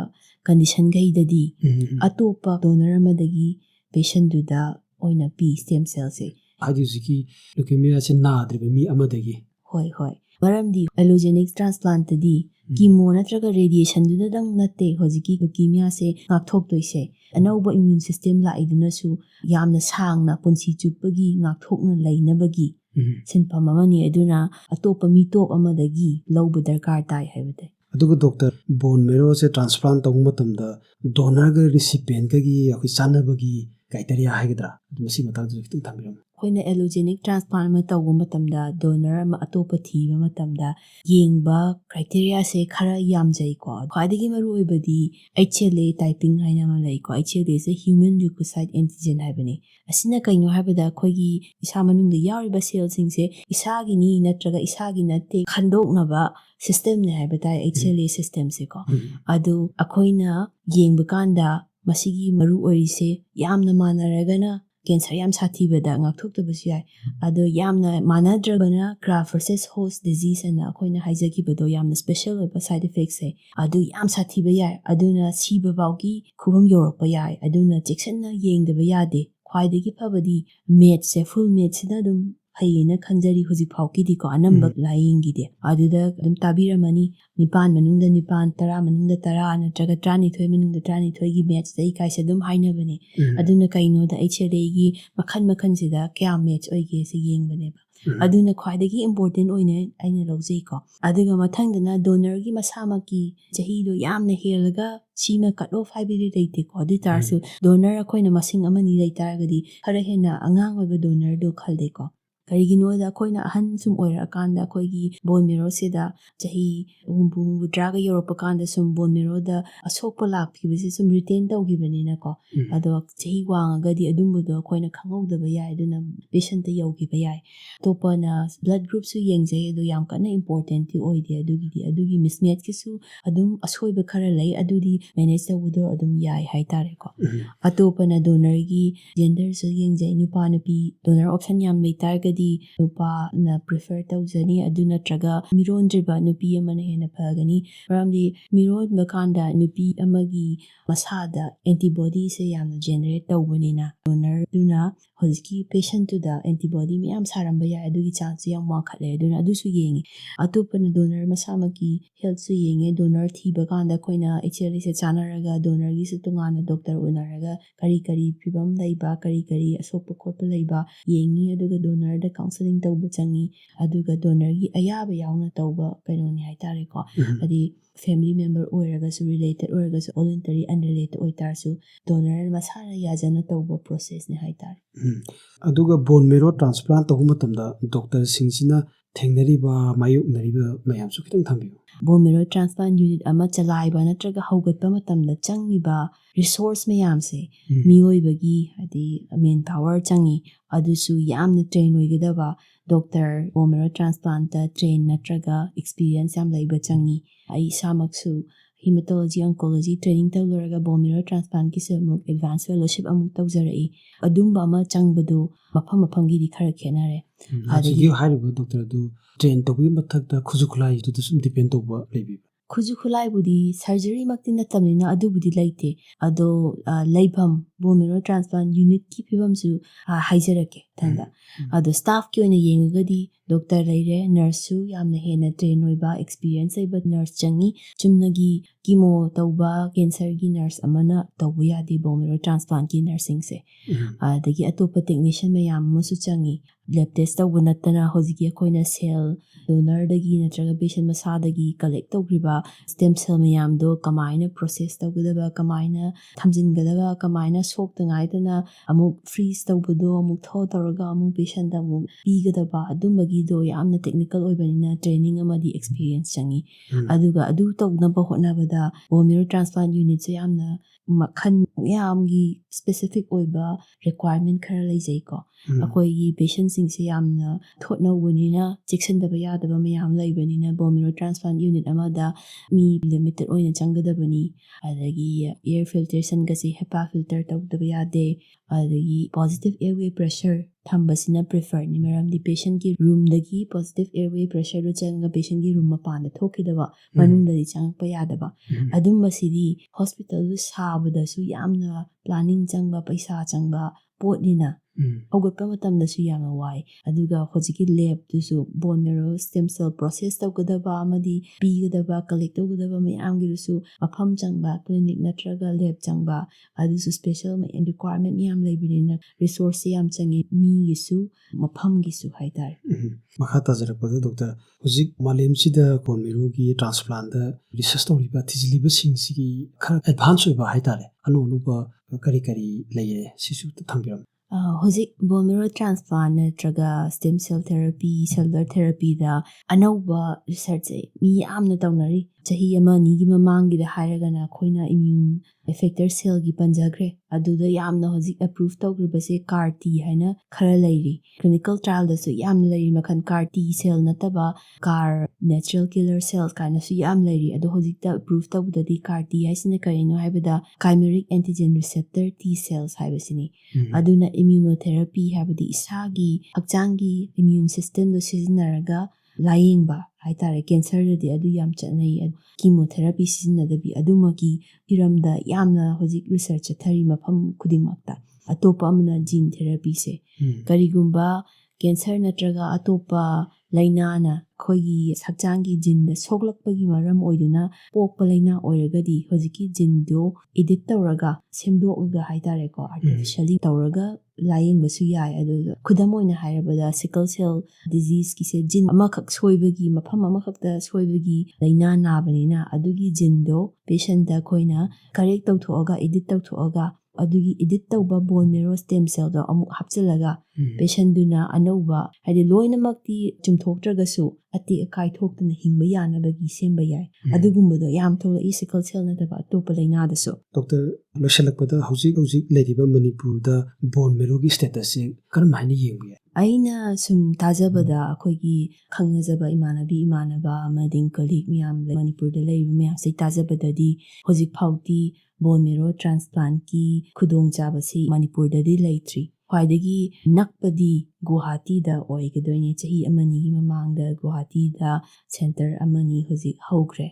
condition gaidadi atopa donor amadagi patient duda oina pi stem cells e hadi Huziki leukemia se nadriba mi amadagi hoi hoi maramdi allogeneic transplant di chemo natraga radiation duda dang natte hojiki leukemia se ngakthok toise anauba immune system la idunasu yamna sangna punsi chupagi ngakthokna lainabagi sinpam amani aduna atopa mitop amadagi lawba darkar tai haibate aduga doctor bone marrow se transplant tawung matamda donor ga recipient ga gi akhoi chanabagi criteria haigadra masi matang du kitung thambiram koina allogeneic transplant ma tawba matamda donor ma atopa thiba matamda yengba criteria se khara yamjai ko khwadigi maru oibadi HLA typing haina ma lai ko HLA se human leukocyte antigen haibani asina kaino haibada khoigi isa manungda yariba cell sing se isagi ni natraga isagi natte khandoknaba system ne haibada HLA system se ko adu akoina yengba kanda masigi maru orise yamna manaragana cancer yam sathibada ngakthoktabas yai ado yamna manadrabana graft versus host disease ana akoina haijagibado yamna special oiba side effects se adu yam sathiba yai aduna siba baugi khubam yorokpa yai aduna checksena yengdaba yade khwaidagi phabadi match se full match na dum hayena khanjari huji phawkidi ko anamba layingide aduda dum tabiramani nipan manungda nipan tara manungda tara natraga trani thoi manungda trani thoi gi match dai kaise dum haina bane aduna kaino da HLA gi makhan sida kya match oige se yengbane ba aduna khwaidagi important oine aina lawjei ko aduga mathangdana donor gi masamaki chahi do yamna helaga sima cut off haibidi leite ko adu tarsu donor akoina masing amani leitargadi khara hena angang oiba donor do khalde ko karigino da koina ahan sum oira akanda koigi bone marrow sida chahi humbu draga europa kanda sum bone marrow da asokpa lakpibisi sum retain tawgibani na ko ado chahi wangagadi adumbudo koina khangowdaba yai aduna patient ta yawgiba yai topa na blood group su yengjai ado yam kana important ti oide adugi mismatch kisu adum asoiba khara lai adudi manage tawudo adum yai haitare ko atopa na donor gi gender su yengjai nupa nupi donor option yam leitarga di nupa na prefer tawjani aduna traga mirondriba nupi amana hena phagani ramdi mirod bakanda nupi amagi masada antibody se yamna generate tawbanina donor duna hojiki patient to da antibody miyam saramba ya adugi chance yam wankhatle aduna adusu yengi atopa na donor masamaki health su yenge donor thiba kanda koina HLA se chanaraga donor gi se tungana doctor unaraga kari pibam laiba kari asokpa khotpa laiba yengi aduga donor da counseling tawba changi aduga donor gi ayaba yauna tawba kainoni haitare ko adi family member oiraga su related oiraga su voluntary unrelated oitarsu donor masana yajana tawba process ne haitare aduga bone marrow transplant tawba matamda doctor singsina thengnariba mayuknariba mayam su kitang thambiyo bone marrow transplant unit ama chalaiba natraga haugatpa matamda changiba resource mayam se mioibagi adi manpower changi adusu yamna train oigadaba doctor bone marrow transplant train natraga experience yam laiba changi ai samaksu Hemato-Oncology training tawluraga bone marrow transplant ki samuk advanced fellowship amuk tawjarai adumba ama changbado mafam gi khara khenare adigi hariba doctor du train tawbi mathakta khujukhulai du sum depend tawba lebi khujukhulai budi surgery makti natamnina adu budi laite ado laibam bone marrow transplant unit ki phibam su haijarake tanda ado staff ki oina yengagadi doctor laire nurse su yamna hena train oiba experience aiba nurse changi chumnagi chemo tawba cancer gi nurse amana tawba yadi bone marrow transplant ki nursing se adagi atopa technician mayam musu changi lab test tawba natana hojiki koina cell donor dagi natraga patient masadagi collect tawgriba stem cell mayam do kamaina process tawgadaba kamaina thamjingadaba kamaina sok tangai tana amuk freeze tawbado amuk tho ꯇꯧꯔꯒ ꯑꯃꯨꯛ ꯄꯦꯁꯦꯟꯗ ꯑꯃꯨꯛ ꯄꯤꯒꯗꯕ ꯑꯗꯨꯝꯕꯒꯤꯗꯣ ꯌꯥꯝꯅ technical ꯑꯣꯏꯕꯅꯤꯅ training ꯑꯃꯗꯤ experience ꯆꯪꯉꯤ ꯑꯗꯨꯒ ꯑꯗꯨ ꯇꯧꯅꯕ ꯍꯣꯠꯅꯕꯗ ꯕꯣꯟ ꯃꯦꯔꯣ ꯇ꯭ꯔꯥꯟꯁꯄ꯭ꯂꯥꯟꯠ ꯌꯨꯅꯤꯠꯁꯦ ꯌꯥꯝꯅ ꯃꯈꯜ ꯌꯥꯝꯒꯤ ꯁ꯭ꯄꯦꯁꯤꯐꯤꯛ ꯑꯣꯏꯕ ꯔꯤꯀ꯭ꯋꯥꯏꯔꯃꯦꯟꯠ ꯈꯔ ꯂꯩꯖꯩꯀꯣ ꯑꯩꯈꯣꯏꯒꯤ ꯄꯦꯁꯦꯟꯠꯁꯤꯡꯁꯦ ꯌꯥꯝꯅ ꯊꯣꯠꯅꯧꯕꯅꯤꯅ ꯆꯦꯛꯁꯤꯟꯗꯕ ꯌꯥꯗꯕ ꯃꯌꯥꯝ ꯂꯩꯕꯅꯤꯅ ꯕꯣꯟ ꯃꯦꯔꯣ ꯇ꯭ꯔꯥꯟꯁꯄ꯭ꯂꯥꯟꯠ ꯌꯨꯅꯤꯠ ꯑꯃꯗ ꯃꯤ ꯂꯤꯃꯤꯇꯦꯗ ꯑꯣꯏꯅ ꯆꯪꯒꯗꯕꯅꯤ ꯑꯗꯒꯤ ꯑꯦꯌꯔ ꯐꯤꯜꯇꯔꯦꯁꯟꯒꯁꯦ ꯍꯦꯄꯥ ꯐꯤꯜꯇꯔ ꯇꯧꯗꯕ ꯌꯥꯗꯦ ꯑꯗꯒꯤ ꯄꯣꯖꯤꯇꯤꯚ ꯑꯦꯌꯔꯋꯦ ꯄ꯭ꯔꯦꯁꯔ ꯊꯝꯕꯁꯤꯅ ꯄ꯭ꯔꯤꯐꯔꯅꯤ ꯃꯔꯝꯗꯤ ꯄꯦꯁꯦꯟꯠꯀꯤ ꯔꯨꯝꯗꯒꯤ ꯄꯣꯖꯤꯇꯤꯚ ꯑꯦꯌꯔꯋꯦ ꯄ꯭ꯔꯦꯁꯔꯗꯨ ꯆꯪꯉꯒ ꯄꯦꯁꯦꯟꯠꯀꯤ ꯔꯨꯝ ꯃꯄꯥꯟꯗ ꯊꯣꯛꯈꯤꯗꯕ ꯃꯅꯨꯡꯗꯗꯤ ꯆꯪꯉꯛꯄ ꯌꯥꯗꯕ ꯑꯗꯨꯝꯕꯁꯤꯗꯤ ꯍꯣꯁꯄꯤꯇꯥꯜꯗꯨ ꯁꯥꯕꯗꯁꯨ ꯌꯥꯝꯅ ꯄ꯭ꯂꯥꯅꯤꯡ ꯆꯪꯕ ꯄꯩꯁꯥ ꯆꯪꯕ ꯄꯣꯠꯅꯤꯅ ꯍꯧꯒꯠꯄ ꯃꯇꯝꯗꯁꯨ ꯌꯥꯝꯅ ꯋꯥꯏ ꯑꯗꯨꯒ ꯍꯧꯖꯤꯛꯀꯤ ꯂꯦꯕꯇꯨꯁꯨ ꯕꯣꯟ ꯃꯦꯔꯣ ꯁ꯭ꯇꯦꯝ ꯁꯦꯜ ꯄ꯭ꯔꯣꯁꯦꯁ ꯇꯧꯒꯗꯕ ꯑꯃꯗꯤ ꯄꯤꯒꯗꯕ ꯀꯂꯦꯛ ꯇꯧꯒꯗꯕ ꯃꯌꯥꯝꯒꯤꯗꯨꯁꯨ ꯃꯐꯝ ꯆꯪꯕ ꯀ꯭ꯂꯤꯅꯤꯛ ꯅꯠꯇ꯭ꯔꯒ ꯂꯦꯕ ꯆꯪꯕ ꯑꯗꯨꯁꯨ ꯁ꯭ꯄꯦꯁꯦꯜ ꯔꯤꯀ꯭ꯋꯥꯏꯔꯃꯦꯟꯠ ꯃꯌꯥꯝ ꯂꯩꯕꯅꯤꯅ ꯔꯤꯁꯣꯔꯁꯁꯦ ꯌꯥꯝ ꯆꯪꯉꯤ ꯃꯤꯒꯤꯁꯨ ꯃꯐꯝꯒꯤꯁꯨ ꯍꯥꯏꯇꯥꯔꯦ ꯃꯈꯥ ꯇꯥꯖꯔꯛꯄꯗ ꯗꯣꯛꯇꯔ ꯍꯧꯖꯤꯛ ꯃꯥꯂꯦꯝꯁꯤꯗ ꯕꯣꯟ ꯃꯦꯔꯣꯒꯤ ꯇ꯭ꯔꯥꯟꯁꯄ꯭ꯂꯥꯟꯠꯗ ꯔꯤꯁꯔꯁ ꯇꯧꯔꯤꯕ ꯊꯤꯖꯤꯜꯂꯤꯕꯁꯤꯡꯁꯤꯒꯤ ꯈꯔ ꯑꯦꯗꯚꯥꯟꯁ ꯑꯣꯏꯕ ꯍꯥꯏꯇꯥꯔꯦ ꯑꯅꯧ ꯑꯅꯧꯕ ꯀꯔꯤ ꯀꯔꯤ ꯂꯩꯌꯦ ꯁꯤꯁꯨ ꯊꯝꯕꯤꯔꯝꯃꯨ ꯍꯧꯖꯤꯛ ꯕꯣꯟ ꯃꯦꯔꯣ ꯇ꯭ꯔꯥꯟꯁꯄ꯭ꯂꯥꯟꯠ ꯅꯠꯇ꯭ꯔꯒ ꯁ꯭ꯇꯦꯝ ꯁꯦꯜ ꯊꯦꯔꯥꯄꯤ ꯁꯦꯜꯂꯔ ꯊꯦꯔꯥꯄꯤꯗ ꯑꯅꯧꯕ ꯔꯤꯁꯔꯆꯁꯦ ꯃꯤ ꯌꯥꯝꯅ ꯇꯧꯅꯔꯤ ꯆꯍꯤ ꯑꯃ ꯑꯅꯤꯒꯤ ꯃꯃꯥꯡꯒꯤꯗ ꯍꯥꯏꯔꯒꯅ ꯑꯩꯈꯣꯏꯅ ꯏꯃ꯭ꯌꯨꯟ ꯑꯦꯐꯦꯛꯇꯔ ꯁꯦꯜꯒꯤ ꯄꯟꯖꯈ꯭ꯔꯦ ꯑꯗꯨꯗ ꯌꯥꯝꯅ ꯍꯧꯖꯤꯛ ꯑꯦꯄ꯭ꯔꯨꯚ ꯇꯧꯈ꯭ꯔꯤꯕꯁꯦ ꯀꯥꯔ ꯇꯤ ꯍꯥꯏꯅ ꯈꯔ ꯂꯩꯔꯤ ꯀ꯭ꯂꯤꯅꯤꯀꯦꯜ ꯇ꯭ꯔꯥꯌꯦꯜꯗꯁꯨ ꯌꯥꯝꯅ ꯂꯩꯔꯤ ꯃꯈꯜ ꯀꯥꯔ ꯇꯤ ꯁꯦꯜ ꯅꯠꯇꯕ ꯀꯥꯔ ꯅꯦꯆꯔꯦꯜ ꯀꯤꯂꯔ ꯁꯦꯜ ꯀꯥꯏꯅꯁꯨ ꯌꯥꯝ ꯂꯩꯔꯤ ꯑꯗꯣ ꯍꯧꯖꯤꯛꯇ ꯑꯦꯄ꯭ꯔꯨꯚ ꯇꯧꯕꯗꯗꯤ ꯀꯥꯔ ꯇꯤ ꯍꯥꯏꯁꯤꯅ ꯀꯔꯤꯅꯣ ꯍꯥꯏꯕꯗ ꯀꯥꯏꯃꯦꯔꯤꯛ ꯑꯦꯟꯇꯤꯖꯦꯟ ꯔꯤꯁꯦꯞꯇꯔ ꯇꯤ ꯁꯦꯜꯁ ꯍꯥꯏꯕꯁꯤꯅꯤ ꯑꯗꯨꯅ ꯏꯃ꯭ꯌꯨꯅꯣꯊꯦꯔꯥꯄꯤ ꯍꯥꯏꯕꯗꯤ ꯏꯁꯥꯒꯤ ꯍꯛꯆꯥꯡꯒꯤ ꯏꯃ꯭ꯌꯨꯟ ꯁꯤꯁꯇꯦꯝꯗꯣ ꯁꯤꯖꯤꯟꯅꯔꯒ ꯂꯥꯌꯦꯡꯕ ꯍꯥꯏꯇꯥꯔꯦ ꯀꯦꯟꯁꯔꯗꯗꯤ ꯑꯗꯨ ꯌꯥꯝ ꯆꯠꯅꯩ ꯀꯤꯃꯣꯊꯦꯔꯥꯄꯤ ꯁꯤꯖꯤꯟꯅꯗꯕꯤ ꯑꯗꯨꯃꯛꯀꯤ ꯍꯤꯔꯝꯗ ꯌꯥꯝꯅ ꯍꯧꯖꯤꯛ ꯔꯤꯁꯔꯆ ꯆꯠꯊꯔꯤ ꯃꯐꯝ ꯈꯨꯗꯤꯡꯃꯛꯇ ꯑꯇꯣꯞꯄ ꯑꯃꯅ ꯖꯤꯟ ꯊꯦꯔꯥꯄꯤꯁꯦ ꯀꯔꯤꯒꯨꯝꯕ ꯀꯦꯟꯁꯔ ꯅꯠꯇ꯭ꯔꯒ ꯑꯇꯣꯞꯄ ꯂꯩꯅꯥꯅ ꯑꯩꯈꯣꯏꯒꯤ ꯍꯛꯆꯥꯡꯒꯤ ꯖꯤꯟꯗ ꯁꯣꯛꯂꯛꯄꯒꯤ ꯃꯔꯝ ꯑꯣꯏꯗꯨꯅ ꯄꯣꯛꯄ ꯂꯩꯅꯥ ꯑꯣꯏꯔꯒꯗꯤ ꯍꯧꯖꯤꯛꯀꯤ ꯖꯤꯟꯗꯣ ꯏꯗꯤꯠ ꯇꯧꯔꯒ ꯁꯦꯝꯗꯣꯛꯑꯒ ꯍꯥꯏꯇꯥꯔꯦꯀꯣ ꯑꯥꯔꯇꯤꯐꯤꯁꯤꯌꯦꯜꯂꯤ ꯇꯧꯔꯒ ꯂꯥꯌꯦꯡꯕꯁꯨ ꯌꯥꯏ ꯑꯗꯨꯒ ꯈꯨꯗꯝ ꯑꯣꯏꯅ ꯍꯥꯏꯔꯕꯗ ꯁꯤꯀꯜ ꯁꯦꯜ ꯗꯤꯖꯤꯁꯀꯤꯁꯦ ꯖꯤꯟ ꯑꯃꯈꯛ ꯁꯣꯏꯕꯒꯤ ꯃꯐꯝ ꯑꯃꯈꯛꯇ ꯁꯣꯏꯕꯒꯤ ꯂꯩꯅꯥ ꯅꯥꯕꯅꯤ나 ꯑꯗꯨꯒꯤ ꯖꯤꯟꯗꯣ ꯄꯦꯁꯦꯟꯠꯗ ꯑꯩꯈꯣꯏꯅ ꯀꯔꯦꯛ ꯇꯧꯊꯣꯛꯑꯒ ꯏꯗꯤꯠ ꯇꯧꯊꯣꯛꯑꯒ ꯑꯗꯨꯒꯤ ꯏꯗꯤꯠ ꯇꯧꯕ ꯕꯣꯟ ꯃꯦꯔꯣ ꯁ꯭ꯇꯦꯝ ꯁꯦꯜꯗꯣ ꯑꯃꯨꯛ ꯍꯥꯞꯆꯤꯜꯂꯒ ꯄꯦꯁꯦꯟꯠꯗꯨꯅ ꯑꯅꯧꯕ ꯍꯥꯏꯗꯤ ꯂꯣꯏꯅꯃꯛꯇꯤ ꯆꯨꯝꯊꯣꯛꯇ꯭ꯔꯒꯁꯨ ꯑꯇꯦꯛ ꯑꯀꯥꯏ ꯊꯣꯛꯇꯅ ꯍꯤꯡꯕ ꯌꯥꯅꯕꯒꯤ ꯁꯦꯝꯕ ꯌꯥꯏ ꯑꯗꯨꯒꯨꯝꯕꯗꯣ ꯌꯥꯝ ꯊꯣꯛꯂꯛꯏ ꯁꯤꯀꯜ ꯁꯦꯜ ꯅꯠꯇꯕ ꯑꯇꯣꯞꯄ ꯂꯩꯅꯥꯗꯁꯨ ꯗꯣꯛꯇꯔ ꯂꯣꯏꯁꯤꯜꯂꯛꯄꯗ ꯍꯧꯖꯤꯛ ꯂꯩꯔꯤꯕ ꯃꯅꯤꯄꯨꯔꯗ ꯕꯣꯟ ꯃꯦꯔꯣꯒꯤ ꯁ꯭ꯇꯦꯇꯁꯁꯤ ꯀꯔꯝꯍꯥꯏꯅ ꯌꯦꯡꯕ ꯌꯥꯏ ꯑꯩꯅ ꯁꯨꯝ ꯇꯥꯖꯕꯗ ꯑꯩꯈꯣꯏꯒꯤ ꯈꯪꯅꯖꯕ ꯏꯃꯥꯟꯅꯕ ꯑꯃꯗꯤ ꯀꯂꯤꯛ ꯃꯌꯥꯝ ꯃꯅꯤꯄꯨꯔꯗ ꯂꯩꯔꯤꯕ ꯃꯌꯥꯝꯁꯦ ꯇꯥꯖꯕꯗꯗꯤ ꯍꯧꯖꯤꯛ ꯐꯥꯎꯗꯤ ꯕꯣꯟ ꯃꯦꯔꯣ ꯇ꯭ꯔꯥꯟꯁꯄ꯭ꯂꯥꯟꯠꯀꯤ ꯈꯨꯗꯣꯡꯆꯥꯕꯁꯤ ꯃꯅꯤꯄꯨꯔꯗꯗꯤ ꯂꯩꯇ꯭ꯔꯤ ꯈ꯭ꯋꯥꯏꯗꯒꯤ ꯅꯛꯄꯗꯤ ꯒꯨꯋꯥꯍꯥꯇꯤꯗ ꯑꯣꯏꯒꯗꯣꯏꯅꯦ ꯆꯍꯤ ꯑꯃꯅꯤꯒꯤ ꯃꯃꯥꯡꯗ ꯒꯨꯋꯥꯍꯥꯇꯤꯗ ꯁꯦꯟꯇꯔ ꯑꯃꯅꯤ ꯍꯧꯖꯤꯛ ꯍꯧꯈ꯭ꯔꯦ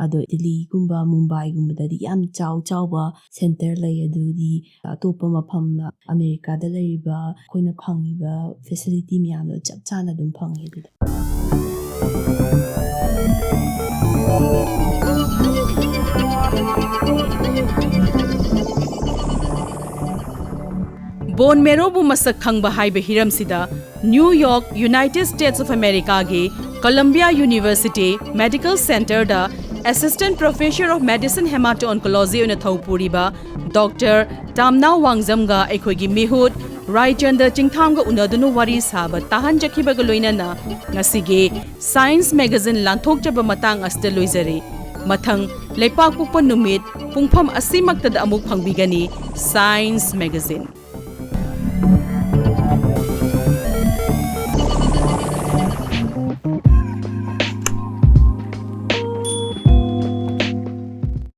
ꯑꯗꯣ ꯗꯤꯜꯂꯤꯒꯨꯝꯕ ꯃꯨꯝꯕꯥꯏꯒꯨꯝꯕꯗꯗꯤ ꯌꯥꯝ ꯆꯥꯎꯕ ꯁꯦꯟꯇꯔ ꯂꯩ ꯑꯗꯨꯗꯤ ꯑꯇꯣꯞꯄ ꯃꯐꯝ ꯑꯃꯦꯔꯤꯀꯥꯗ ꯂꯩꯔꯤꯕ ꯑꯩꯈꯣꯏꯅ ꯐꯪꯉꯤꯕ ꯐꯦꯁꯤꯂꯤꯇꯤ ꯃꯌꯥꯝꯗꯣ ꯆꯞ ꯆꯥꯅ ꯑꯗꯨꯝ ꯐꯪꯉꯦ ꯑꯗꯨꯗ ꯕꯣꯟ ꯃꯦꯔꯣꯕꯨ ꯃꯁꯛ ꯈꯪꯕ ꯍꯥꯏꯕ ꯍꯤꯔꯝꯁꯤꯗ New York United States of ꯑꯃꯦꯔꯤꯀꯥꯒꯤ ꯀꯣꯂꯝꯕꯤꯌꯥ ꯌꯨꯅꯤꯚꯔꯁꯤꯇꯤ ꯃꯦꯗꯤꯀꯦꯜ ꯁꯦꯟꯇꯔꯗ assistant professor of medicine hemato oncology ꯑꯣꯏꯅ ꯊꯧ ꯄꯨꯔꯤꯕ ꯗꯣꯛꯇꯔ ꯇꯥꯝꯅꯥ ꯋꯥꯡꯖꯝꯒ ꯑꯩꯈꯣꯏꯒꯤ ꯃꯤꯍꯨꯠ ꯔꯥꯏꯆꯟꯗ ꯆꯤꯡꯊꯥꯝꯒ ꯎꯅꯗꯨꯅ ꯋꯥꯔꯤ ꯁꯥꯕ ꯇꯥꯍꯟꯖꯈꯤꯕꯒ ꯂꯣꯏꯅꯅ ꯉꯁꯤꯒꯤ ꯁꯥꯏꯟꯁ ꯃꯦꯒꯥꯖꯤꯟ ꯂꯥꯟꯊꯣꯛꯆꯕ ꯃꯇꯥꯡ ꯑꯁꯤꯗ ꯂꯣꯏꯖꯔꯤ ꯃꯊꯪ ꯂꯩꯄꯥꯛꯄꯣꯛꯄ ꯅꯨꯃꯤꯠ ꯄꯨꯡꯐꯝ ꯑꯁꯤꯃꯛꯇꯗ ꯑꯃꯨꯛ ꯐꯪꯕꯤꯒꯅꯤ ꯁꯥꯏꯟꯁ ꯃꯦꯒꯥꯖꯤꯟ